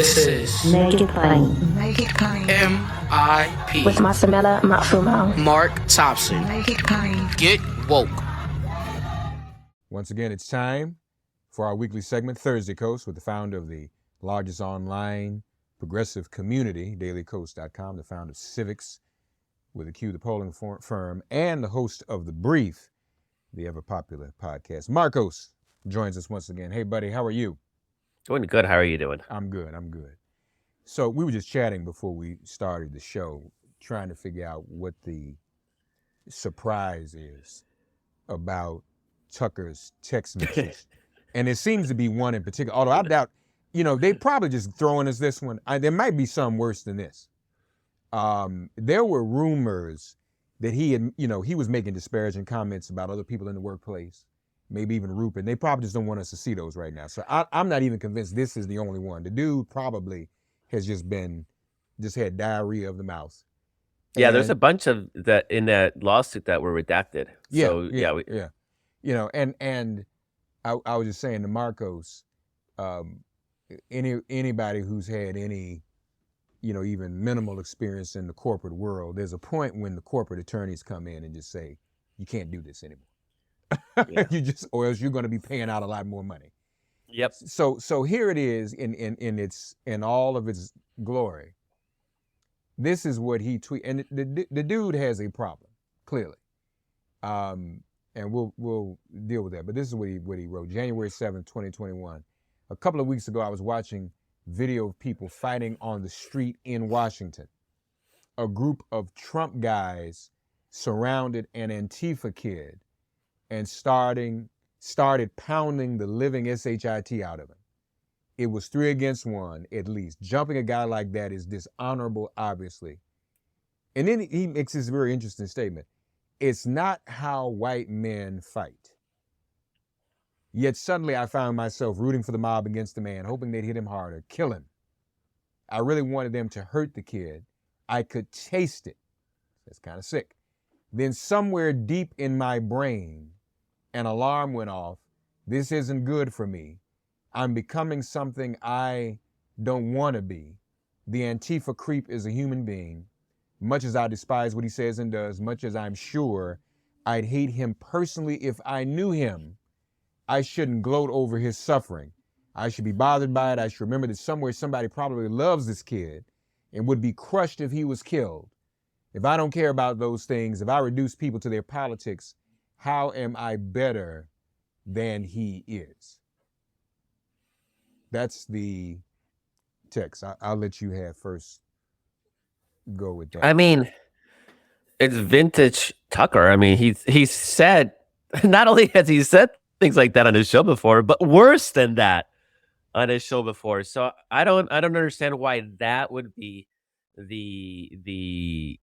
This is Make it plain. Make it plain. MIP With Masamela Matfumo. Mark Thompson. Make it plain. Get woke. Once again, it's time for our weekly segment, Thursday Kos, with the founder of the largest online progressive community, dailykos.com, the founder of Civics with a Q, the polling firm, and the host of The Brief, the ever-popular podcast. Markos joins us once again. Hey, buddy, how are you? Doing good. How are you doing? I'm good. So we were just chatting before we started the show, trying to figure out what the surprise is about Tucker's text message. And it seems to be one in particular, although I doubt, they probably just throwing us this one. There might be some worse than this. There were rumors that he had, he was making disparaging comments about other people in the workplace, maybe even Rupert. They probably just don't want us to see those right now. So I'm not even convinced this is the only one. The dude probably has just had diarrhea of the mouth. Yeah, there's a bunch of that in that lawsuit that were redacted. And I was just saying to Markos, anybody who's had any, even minimal experience in the corporate world, there's a point when the corporate attorneys come in and just say, you can't do this anymore. Yeah. Or else you're going to be paying out a lot more money. Yep. So here it is in all of its glory. This is what he tweeted, and the dude has a problem, clearly. And we'll deal with that. But this is what he wrote, January 7th, 2021. A couple of weeks ago, I was watching video of people fighting on the street in Washington. A group of Trump guys surrounded an Antifa kid and started pounding the living shit out of him. It was 3 against 1, at least. Jumping a guy like that is dishonorable, obviously. And then he makes this very interesting statement. It's not how white men fight. Yet suddenly I found myself rooting for the mob against the man, hoping they'd hit him harder, kill him. I really wanted them to hurt the kid. I could taste it. That's kind of sick. Then somewhere deep in my brain, an alarm went off. This isn't good for me. I'm becoming something I don't want to be. The Antifa creep is a human being. Much as I despise what he says and does, much as I'm sure I'd hate him personally if I knew him, I shouldn't gloat over his suffering. I should be bothered by it. I should remember that somewhere somebody probably loves this kid and would be crushed if he was killed. If I don't care about those things, if I reduce people to their politics, how am I better than he is? That's the text. I'll let you have first go with that. I mean, it's vintage Tucker. I mean, he's said, not only has he said things like that on his show before, but worse than that on his show before. So I don't understand why that would be the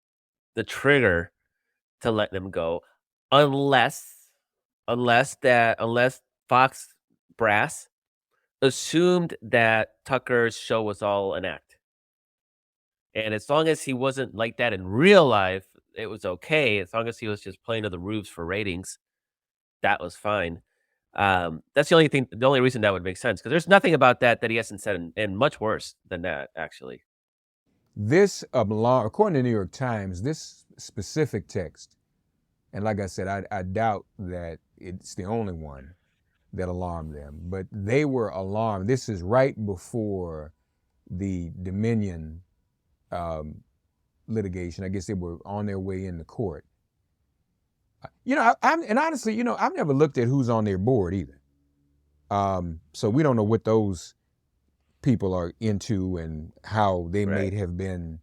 trigger to let them go, unless Fox brass assumed that Tucker's show was all an act. And as long as he wasn't like that in real life, it was okay. As long as he was just playing to the roofs for ratings, that was fine. That's the only reason that would make sense, because there's nothing about that he hasn't said, and much worse than that, actually. This alarm, according to the New York Times, this specific text, and like I said, I doubt that it's the only one that alarmed them, but they were alarmed. This is right before the Dominion litigation. I guess they were on their way into court. Honestly, I've never looked at who's on their board either. So we don't know what those people are into and how they may have been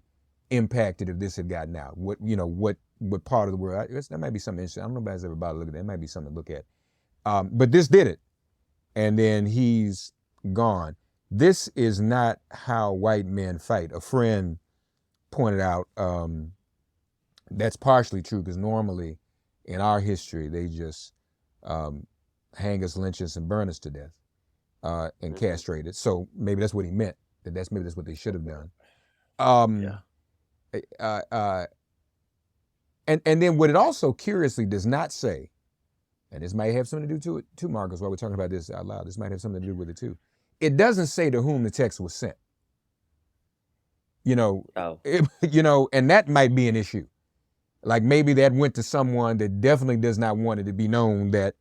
impacted if this had gotten out. What part of the world? That might be something interesting. I don't know if anybody's ever bothered to look at that. It might be something to look at. But this did it. And then he's gone. This is not how white men fight. A friend pointed out that's partially true, because normally in our history, they just hang us, lynch us, and burn us to death and castrate us. So maybe that's what he meant. Maybe that's what they should have done. And then what it also curiously does not say, and this might have something to do to it too, Marcus, while we're talking about this out loud, this might have something to do with it too. It doesn't say to whom the text was sent. Oh, and that might be an issue. Like maybe that went to someone that definitely does not want it to be known that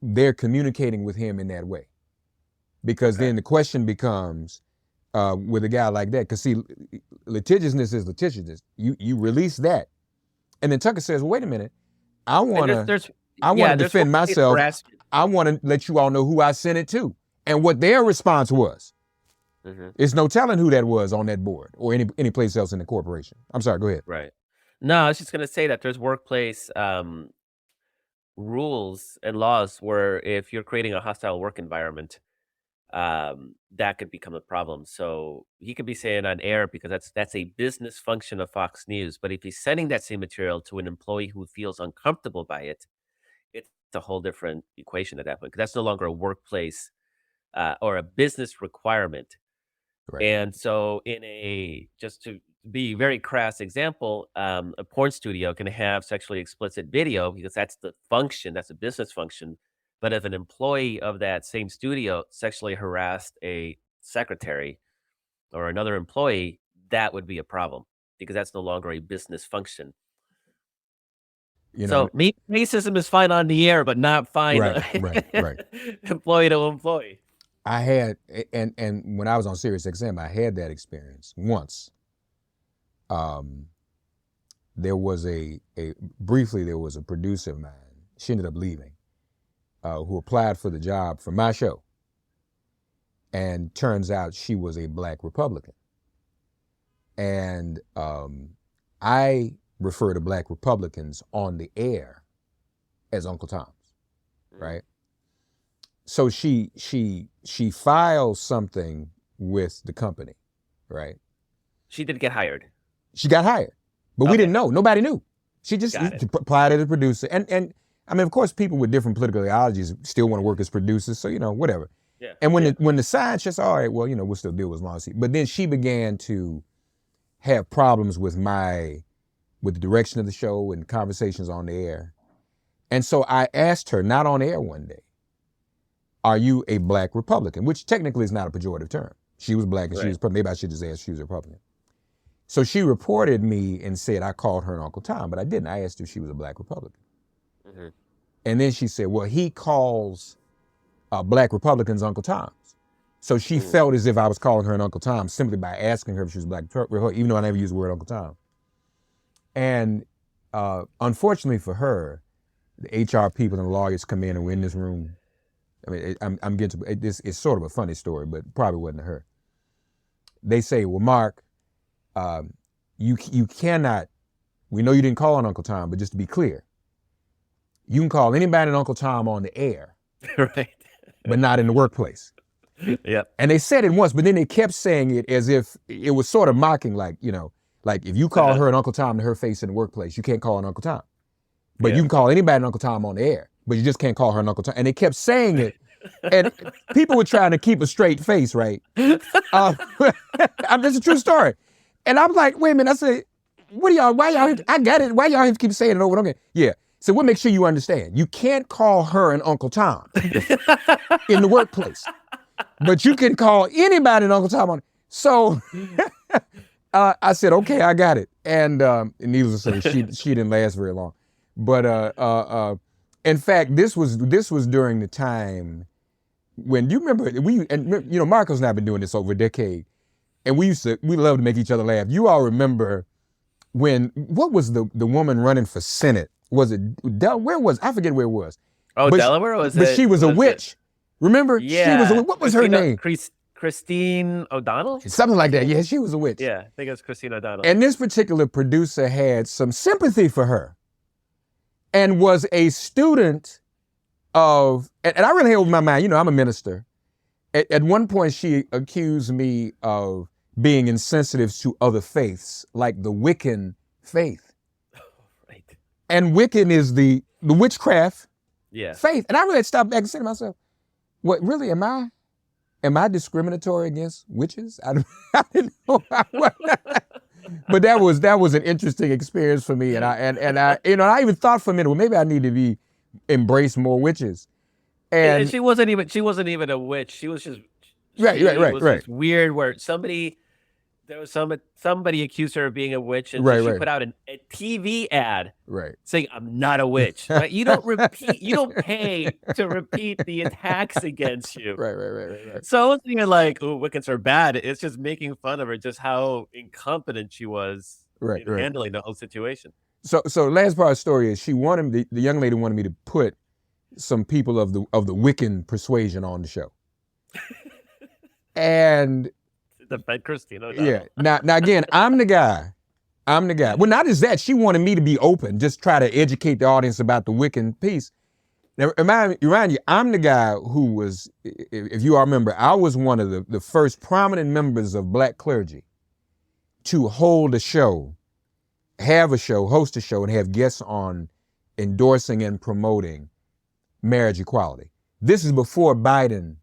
they're communicating with him in that way. Because okay. then the question becomes, with a guy like that, because see, litigiousness is litigiousness. You release that. And then Tucker says, well, wait a minute, I And want to there's defend workplace myself. harassment. I want to let you all know who I sent it to and what their response was. Mhm. There's no telling who that was on that board or any place else in the corporation. I'm sorry, go ahead. Right. No, I was just gonna say that there's workplace rules and laws where if you're creating a hostile work environment, that could become a problem. So he could be saying on air because that's a business function of Fox News. But if he's sending that same material to an employee who feels uncomfortable by it, it's a whole different equation at that point because that's no longer a workplace or a business requirement. Right. And so, just to be very crass example, a porn studio can have sexually explicit video because that's the function, that's a business function. But if an employee of that same studio sexually harassed a secretary or another employee, that would be a problem because that's no longer a business function. So maybe racism is fine on the air, but not fine right. employee to employee. I had, and when I was on Sirius XM, I had that experience once. There was briefly, there was a producer of mine, she ended up leaving, who applied for the job for my show. And turns out she was a Black Republican. And I refer to Black Republicans on the air as Uncle Toms, right? So she files something with the company, right? She did get hired. She got hired, but we didn't know. Nobody knew. She just applied as a producer. And I mean, of course, people with different political ideologies still want to work as producers, so, whatever. Yeah. And when the science just, all right, well, we'll still deal with as long as but then she began to have problems with the direction of the show and conversations on the air. And so I asked her, not on air one day, are you a Black Republican? Which technically is not a pejorative term. She was Black and she was, maybe I should just ask she was a Republican. So she reported me and said I called her an Uncle Tom, but I didn't. I asked her if she was a Black Republican. Mm-hmm. And then she said, well, he calls Black Republicans Uncle Toms. So she felt as if I was calling her an Uncle Tom simply by asking her if she was Black Republican, even though I never used the word Uncle Tom. And unfortunately for her, the HR people and the lawyers come in and we're in this room. I mean, I'm getting to this. It's sort of a funny story, but probably wasn't to her. They say, well, Mark, you cannot, we know you didn't call on Uncle Tom, but just to be clear, you can call anybody an Uncle Tom on the air, right? But not in the workplace. Yep. And they said it once, but then they kept saying it as if it was sort of mocking, like if you call her an Uncle Tom to her face in the workplace, you can't call her an Uncle Tom. But you can call anybody an Uncle Tom on the air, but you just can't call her an Uncle Tom. And they kept saying it. And people were trying to keep a straight face, right? This is a true story. And I'm like, wait a minute. I said, why y'all, I got it. Why y'all keep saying it over and over again? Yeah. So we'll make sure you understand. You can't call her an Uncle Tom in the workplace, but you can call anybody an Uncle Tom on. So I said, okay, I got it. And needless to say, she didn't last very long. But in fact, this was during the time when, you remember, Markos and I have been doing this over a decade, and we love to make each other laugh. You all remember what was the woman running for Senate? Was it I forget where it was. Oh, Delaware? But she was a witch. Remember? Yeah. She was what was her name? Christine O'Donnell? Something like that. Yeah, she was a witch. Yeah, I think it was Christine O'Donnell. And this particular producer had some sympathy for her and was a student of, and I really held my mind, I'm a minister. At one point, she accused me of being insensitive to other faiths, like the Wiccan faith. Right. And Wiccan is the witchcraft faith. And I really had to stop back and say to myself, what, really, am I discriminatory against witches? I didn't know. But that was an interesting experience for me. And I even thought for a minute, well, maybe I need to embrace more witches. And she wasn't even a witch. She was just right. Weird where There was somebody accused her of being a witch, and so Right, she right, put out a TV ad right. saying, "I'm not a witch." Right? You don't pay to repeat the attacks against you. Right. So I wasn't even like, "Oh, Wiccans are bad." It's just making fun of her, just how incompetent she was Right, in right. handling the whole situation. So last part of the story is she wanted me, the young lady wanted me to put some people of the Wiccan persuasion on the show. And Defend Christina. yeah, now again, I'm the guy. Well, not as that. She wanted me to be open, just try to educate the audience about the Wiccan piece. Now, remind you, I'm the guy who was, if you all remember, I was one of the first prominent members of black clergy to hold a show, have a show, host a show, and have guests on endorsing and promoting marriage equality. This is before Biden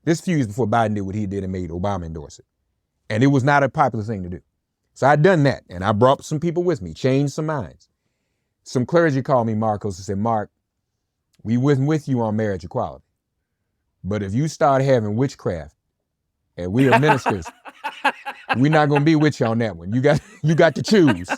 this few years before Biden did what he did and made Obama endorse it. And it was not a popular thing to do. So I'd done that, and I brought some people with me, changed some minds. Some clergy called me Markos and said, "Mark, we wasn't with you on marriage equality. But if you start having witchcraft, and we are ministers, we're not gonna be with you on that one. You got to choose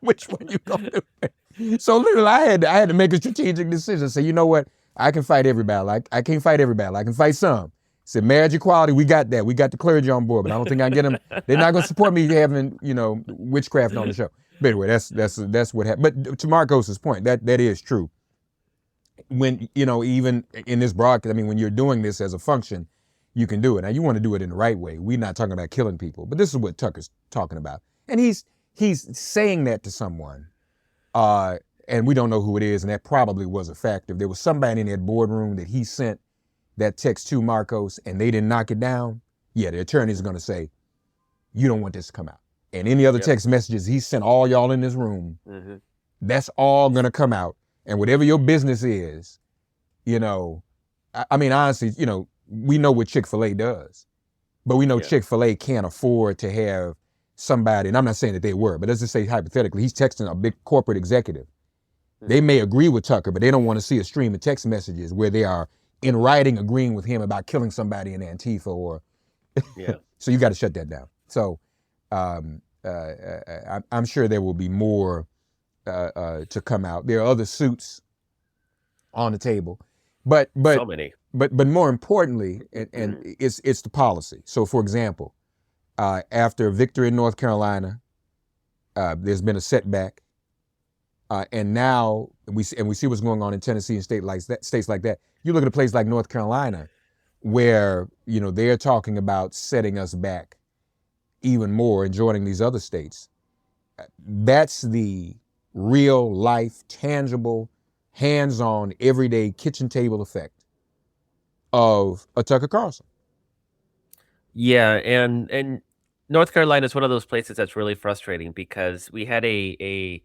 which one you gonna do." So literally, I had to make a strategic decision. Say, you know what? I can fight every battle. I can't fight every battle. I can fight some. Said marriage equality, we got that. We got the clergy on board, but I don't think I can get them. They're not gonna support me having witchcraft on the show. But anyway, that's what happened. But to Markos's point, that is true. When even in this broadcast, I mean, when you're doing this as a function, you can do it. Now you want to do it in the right way. We're not talking about killing people, but this is what Tucker's talking about, and he's saying that to someone, and we don't know who it is, and that probably was a factor. If there was somebody in that boardroom that he sent that text to Markos and they didn't knock it down, yeah, the attorney is going to say, you don't want this to come out. And any other text messages he sent all y'all in this room, that's all going to come out. And whatever your business is, I mean, honestly, we know what Chick-fil-A does, but we know Chick-fil-A can't afford to have somebody, and I'm not saying that they were, but let's just say hypothetically, he's texting a big corporate executive. They may agree with Tucker, but they don't want to see a stream of text messages where they are in writing agreeing with him about killing somebody in Antifa or, so you got to shut that down. So I'm sure there will be more to come out. There are other suits on the table, but so many. But more importantly, and it's the policy. So for example, after victory in North Carolina, there's been a setback. And now we see what's going on in Tennessee and states like that. You look at a place like North Carolina, where they're talking about setting us back even more and joining these other states. That's the real life, tangible, hands-on, everyday kitchen table effect of a Tucker Carlson. Yeah, and North Carolina is one of those places that's really frustrating because we had a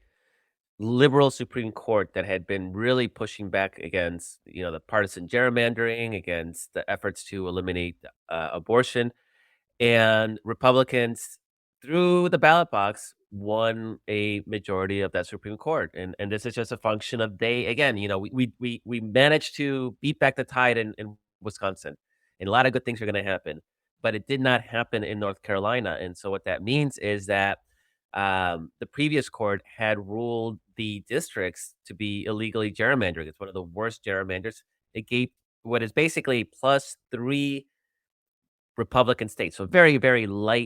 liberal Supreme Court that had been really pushing back against, the partisan gerrymandering, against the efforts to eliminate abortion, and Republicans through the ballot box won a majority of that Supreme Court, and this is just a function of we managed to beat back the tide in Wisconsin, and a lot of good things are going to happen, but it did not happen in North Carolina, and so what that means is that the previous court had ruled the districts to be illegally gerrymandering. It's one of the worst gerrymanders. It gave what is basically plus 3 Republican states, so very, very light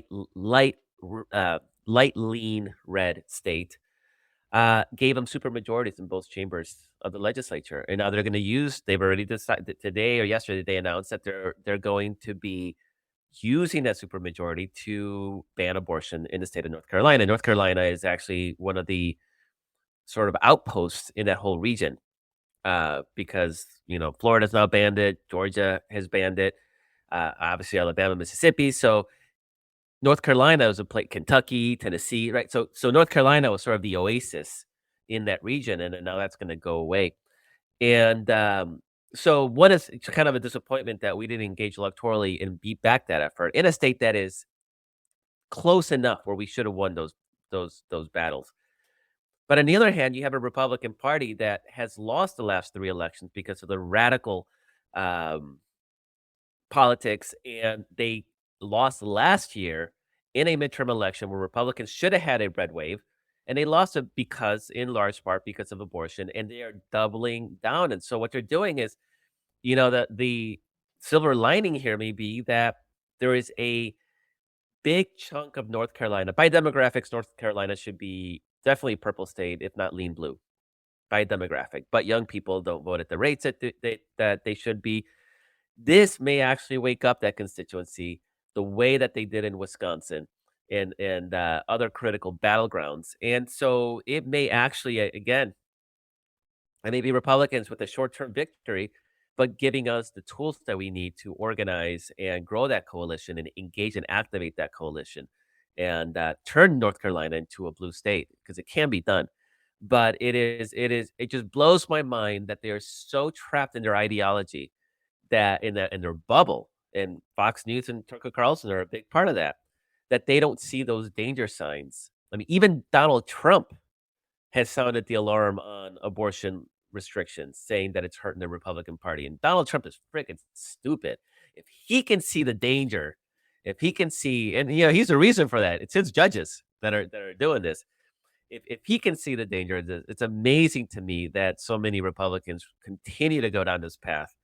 lean red state, gave them super majorities in both chambers of the legislature. And now they're going to they've already decided today or yesterday, they announced that they're going to be using that supermajority to ban abortion in the state of North Carolina. North Carolina is actually one of the sort of outposts in that whole region because, Florida's now banned it. Georgia has banned it. Obviously, Alabama, Mississippi. So North Carolina was a place, Kentucky, Tennessee, right? So North Carolina was sort of the oasis in that region, and now that's going to go away. And so one is kind of a disappointment that we didn't engage electorally and beat back that effort in a state that is close enough where we should have won those battles. But on the other hand, you have a Republican Party that has lost the last 3 elections because of the radical politics, and they lost last year in a midterm election where Republicans should have had a red wave, and they lost it because, in large part, because of abortion, and they are doubling down. And so what they're doing is, the silver lining here may be that there is a big chunk of North Carolina. By demographics, North Carolina should be definitely purple state, if not lean blue, by demographic. But young people don't vote at the rates that they should be. This may actually wake up that constituency the way that they did in Wisconsin and other critical battlegrounds. And so it may actually, again, and maybe Republicans with a short-term victory, but giving us the tools that we need to organize and grow that coalition and engage and activate that coalition and turn North Carolina into a blue state, because it can be done. But it just blows my mind that they are so trapped in their ideology, that in their bubble, and Fox News and Tucker Carlson are a big part of that they don't see those danger signs. I mean, even Donald Trump has sounded the alarm on abortion restrictions, saying that it's hurting the Republican Party. And Donald Trump is freaking stupid. If he can see the danger, if he can see, and he's the reason for that. It's his judges that are doing this. If he can see the danger, it's amazing to me that so many Republicans continue to go down this path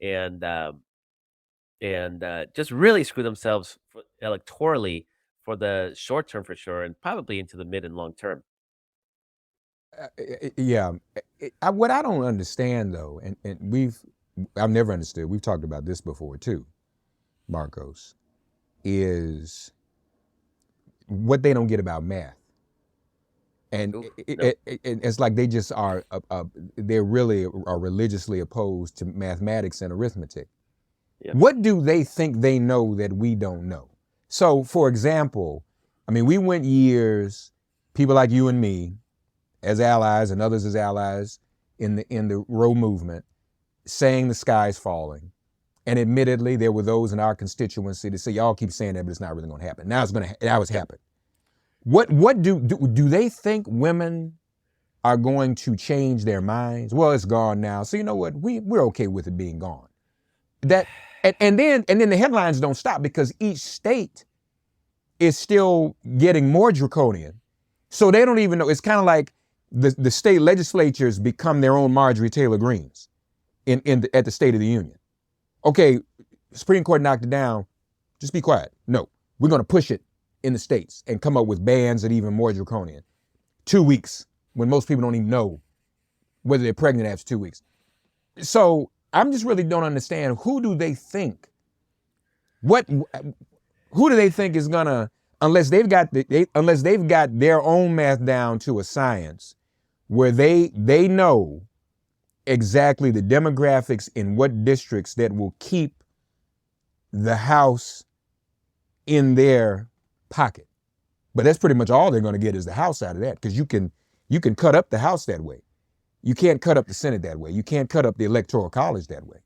and just really screw themselves electorally for the short term, for sure, and probably into the mid and long term. Yeah. What I don't understand, though, and I've never understood, we've talked about this before too, Markos, is what they don't get about math. And it's like they just are, they really are religiously opposed to mathematics and arithmetic. Yeah. What do they think they know that we don't know? So, for example, I mean, we went years, people like you and me, as allies and others as allies in the Roe movement, saying the sky's falling. And admittedly, there were those in our constituency that say, y'all keep saying that, but it's not really going to happen. Now it's happened. What do they think women are going to change their minds? Well, it's gone now, so you know what? We're okay with it being gone. And then the headlines don't stop, because each state is still getting more draconian. So they don't even know. It's kind of like the state legislatures become their own Marjorie Taylor Greens at the State of the Union. Okay, Supreme Court knocked it down. Just be quiet. No, we're going to push it in the states and come up with bans that are even more draconian. 2 weeks, when most people don't even know whether they're pregnant after 2 weeks. So I'm just really don't understand, who do they think is gonna, unless they've got their own math down to a science, where they know exactly the demographics in what districts that will keep the House in their pocket. But that's pretty much all they're going to get, is the House out of that, because you can cut up the House that way. You can't cut up the Senate that way. You can't cut up the Electoral College that way.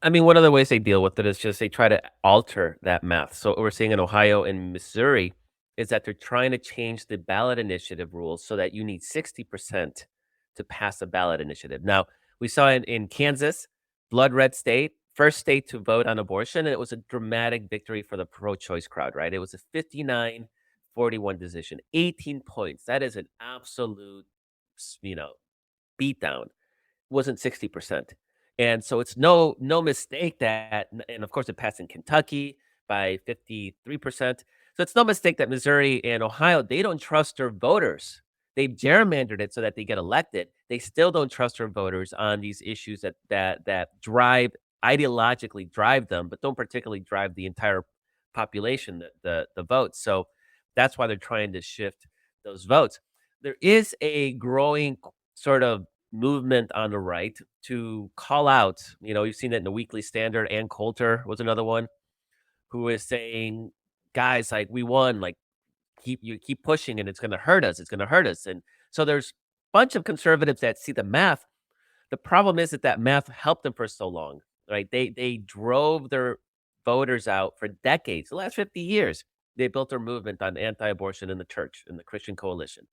I mean, one of the ways they deal with it is just they try to alter that math. So what we're seeing in Ohio and Missouri is that they're trying to change the ballot initiative rules so that you need 60% to pass a ballot initiative. Now, we saw in Kansas, blood red state, first state to vote on abortion, and it was a dramatic victory for the pro-choice crowd, right? It was a 59-41 decision, 18 points. That is an absolute, beatdown. It wasn't 60%. And so it's no mistake that, and of course it passed in Kentucky by 53%. So it's no mistake that Missouri and Ohio, they don't trust their voters. They've gerrymandered it so that they get elected. They still don't trust their voters on these issues that ideologically drive them, but don't particularly drive the entire population, the votes. So that's why they're trying to shift those votes. There is a growing sort of movement on the right to call out, you've seen that in the Weekly Standard. Ann Coulter was another one who is saying, guys, like, we won, like, keep pushing, and it's going to hurt us. It's going to hurt us. And so there's a bunch of conservatives that see the math. The problem is that math helped them for so long, right? They drove their voters out for decades. The last 50 years, they built their movement on anti-abortion in the church, in the Christian coalition.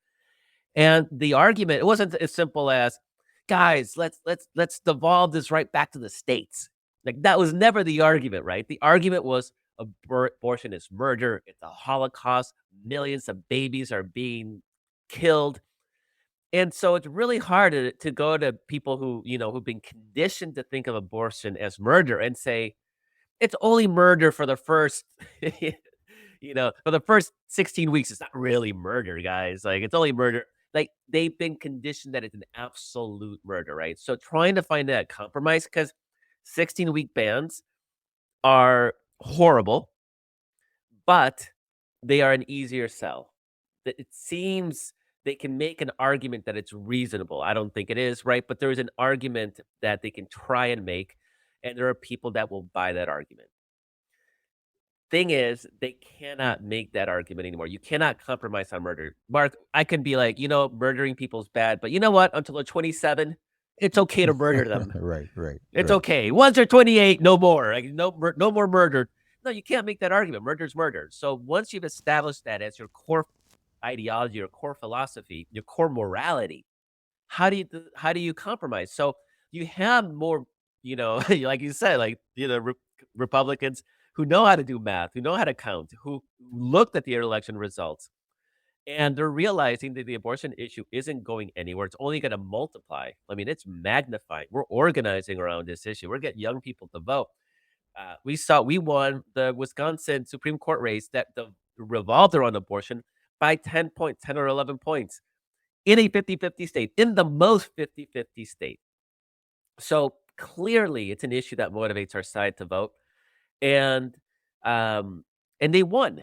And the argument, it wasn't as simple as, guys, let's devolve this right back to the states. Like, that was never the argument, right? The argument was, Abortion is murder. It's a Holocaust. Millions of babies are being killed. And so it's really hard to go to people who, who've been conditioned to think of abortion as murder and say, it's only murder for the first, for the first 16 weeks. It's not really murder, guys. Like, it's only murder. Like, they've been conditioned that it's an absolute murder, right? So trying to find that compromise, because 16-week bans are horrible, but they are an easier sell. It seems they can make an argument that it's reasonable. I don't think it is, right? But there is an argument that they can try and make, and there are people that will buy that argument. Thing is, they cannot make that argument anymore. You cannot compromise on murder. Mark, I can be like, murdering people is bad, but you know what? Until they're 27, it's okay to murder them. Right. It's okay. Once they're 28, no more. Like, no more murder. No, you can't make that argument. Murder's murder. So once you've established that as your core ideology, your core philosophy, your core morality, how do you compromise? So you have more, like you said, like Republicans who know how to do math, who know how to count, who looked at the election results, and they're realizing that the abortion issue isn't going anywhere. It's only going to multiply. I mean, it's magnifying. We're organizing around this issue. We're getting young people to vote. We won the Wisconsin Supreme Court race that revolved around abortion by 10 points, 10 or 11 points in a 50-50 state, in the most 50-50 state. So clearly it's an issue that motivates our side to vote. And they won.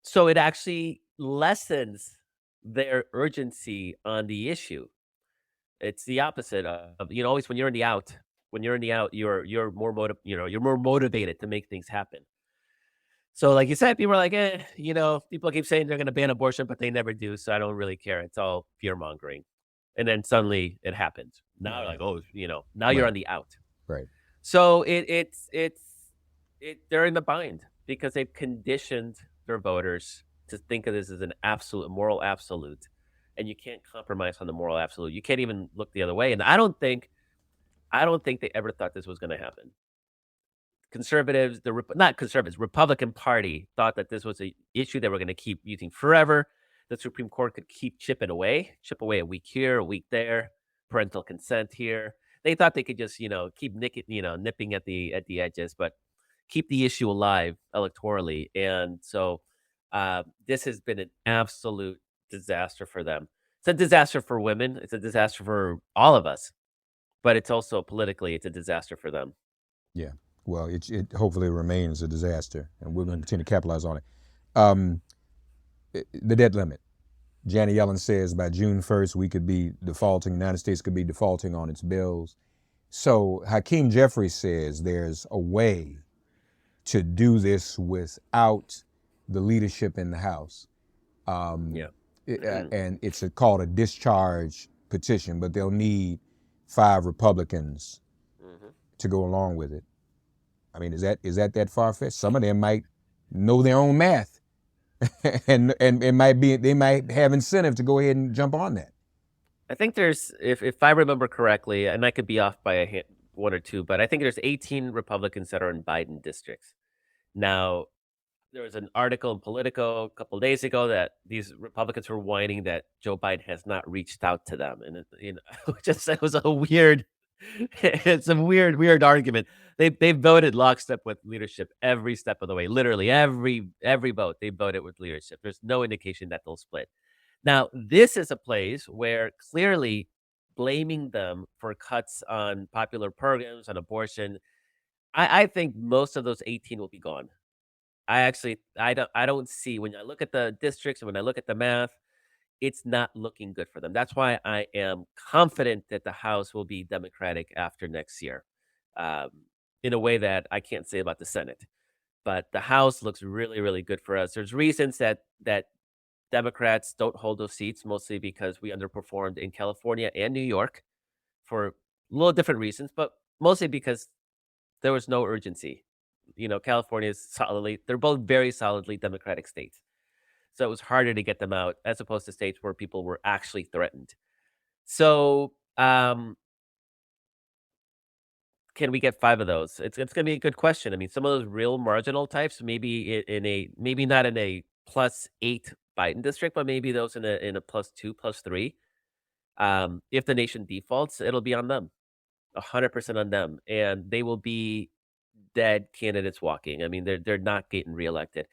So it actually lessens their urgency on the issue. It's the opposite of, always when you're in the out, you're more you're more motivated to make things happen. So like you said, people are like, people keep saying they're going to ban abortion, but they never do. So I don't really care. It's all fear mongering. And then suddenly it happens. Now Right. Now you're Right. on the out. Right. So they're in the bind because they've conditioned their voters to think of this as an absolute, moral absolute. And you can't compromise on the moral absolute. You can't even look the other way. And I don't think they ever thought this was going to happen. Conservatives, not conservatives, Republican Party thought that this was an issue that we're going to keep using forever. The Supreme Court could keep chip away a week here, a week there, parental consent here. They thought they could just, keep nipping at the edges, but keep the issue alive electorally. And so this has been an absolute disaster for them. It's a disaster for women. It's a disaster for all of us, but it's also politically, it's a disaster for them. Yeah. Well, it hopefully remains a disaster, and we're going to continue to capitalize on it. The debt limit. Janet Yellen says by June 1st, we could be defaulting, the United States could be defaulting on its bills. So Hakeem Jeffries says there's a way to do this without the leadership in the House. And it's called a discharge petition, but they'll need 5 Republicans to go along with it. I mean, is that far-fetched? Some of them might know their own math, and it they might have incentive to go ahead and jump on that. I think there's, if I remember correctly, and I could be off by one or two, but I think there's 18 Republicans that are in Biden districts. Now, there was an article in Politico a couple of days ago that these Republicans were whining that Joe Biden has not reached out to them, and it was a weird. It's a weird argument. They voted lockstep with leadership every step of the way. Literally every vote they voted with leadership. There's no indication that they'll split. Now, this is a place where clearly blaming them for cuts on popular programs, on abortion, I think most of those 18 will be gone. I don't see, when I look at the districts and when I look at the math, it's not looking good for them. That's why I am confident that the House will be Democratic after next year, in a way that I can't say about the Senate. But the House looks really, really good for us. There's reasons that Democrats don't hold those seats, mostly because we underperformed in California and New York for a little different reasons, but mostly because there was no urgency. California is they're both very solidly Democratic states. So it was harder to get them out as opposed to states where people were actually threatened. So can we get 5 of those? It's going to be a good question. I mean, some of those real marginal types, maybe maybe not in a +8 Biden district, but maybe those in a +2, +3. If the nation defaults, it'll be on them, 100% on them, and they will be dead candidates walking. I mean, they're not getting reelected.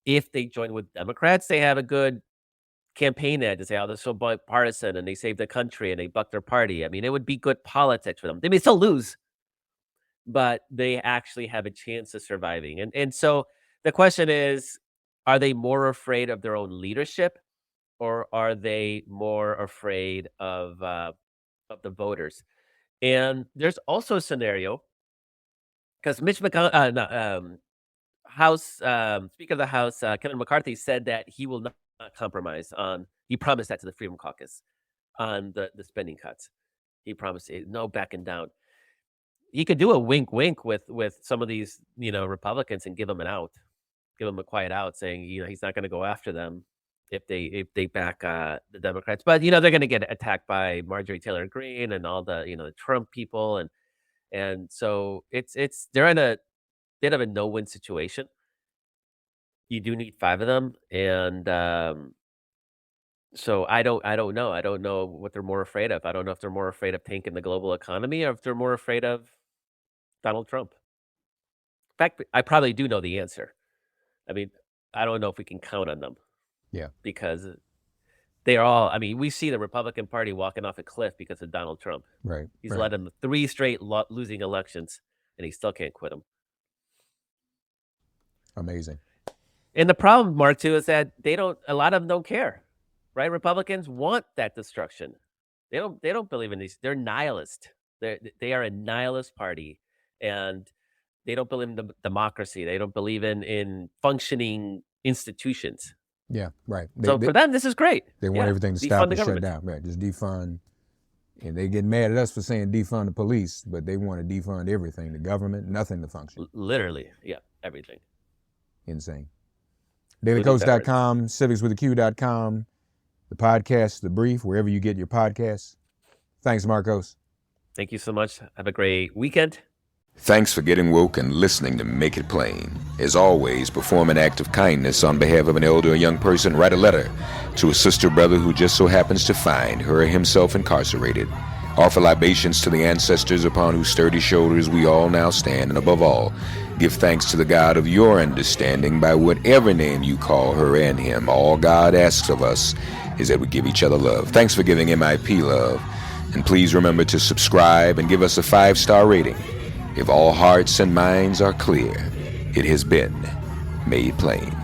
If they join with Democrats, they have a good campaign ad to say, "Oh, they're so bipartisan and they saved the country and they bucked their party." I mean, it would be good politics for them. They may still lose, but they actually have a chance of surviving. And so the question is, are they more afraid of their own leadership, or are they more afraid of the voters? And there's also a scenario because Mitch McConnell, House Speaker of the House, Kevin McCarthy, said that he will not compromise on. He promised that to the Freedom Caucus on the spending cuts. He promised no backing down. He could do a wink, wink with some of these, Republicans and give them an out, give them a quiet out, saying he's not going to go after them if they back the Democrats. But they're going to get attacked by Marjorie Taylor Greene and all the the Trump people, and so they're in a bit of a no-win situation. You do need 5 of them, and so I don't know. I don't know what they're more afraid of. I don't know if they're more afraid of tanking the global economy or if they're more afraid of Donald Trump. In fact, I probably do know the answer. I mean, I don't know if we can count on them. Yeah. Because they are all, I mean, we see the Republican Party walking off a cliff because of Donald Trump. Right. He's right. led them 3 straight losing elections, and he still can't quit them. Amazing. And the problem, Mark, too, is that a lot of them don't care, right? Republicans want that destruction. They don't believe in these. They're nihilist. They are a nihilist party, and they don't believe in democracy. They don't believe in functioning institutions. Yeah, right. For them, this is great. They want everything to stop and shut down. Right, just defund. And they get mad at us for saying defund the police, but they want to defund everything, the government, nothing to function. Literally, yeah, everything. Insane. DailyKos.com, civicswithaq.com, the podcast, The Brief, wherever you get your podcasts. Thanks, Markos. Thank you so much. Have a great weekend. Thanks for getting woke and listening to Make It Plain. As always, perform an act of kindness on behalf of an elder or young person. Write a letter to a sister or brother who just so happens to find her or himself incarcerated. Offer libations to the ancestors upon whose sturdy shoulders we all now stand. And above all, give thanks to the God of your understanding by whatever name you call her and him. All God asks of us is that we give each other love. Thanks for giving MIP love. And please remember to subscribe and give us a 5-star rating. If all hearts and minds are clear, it has been made plain.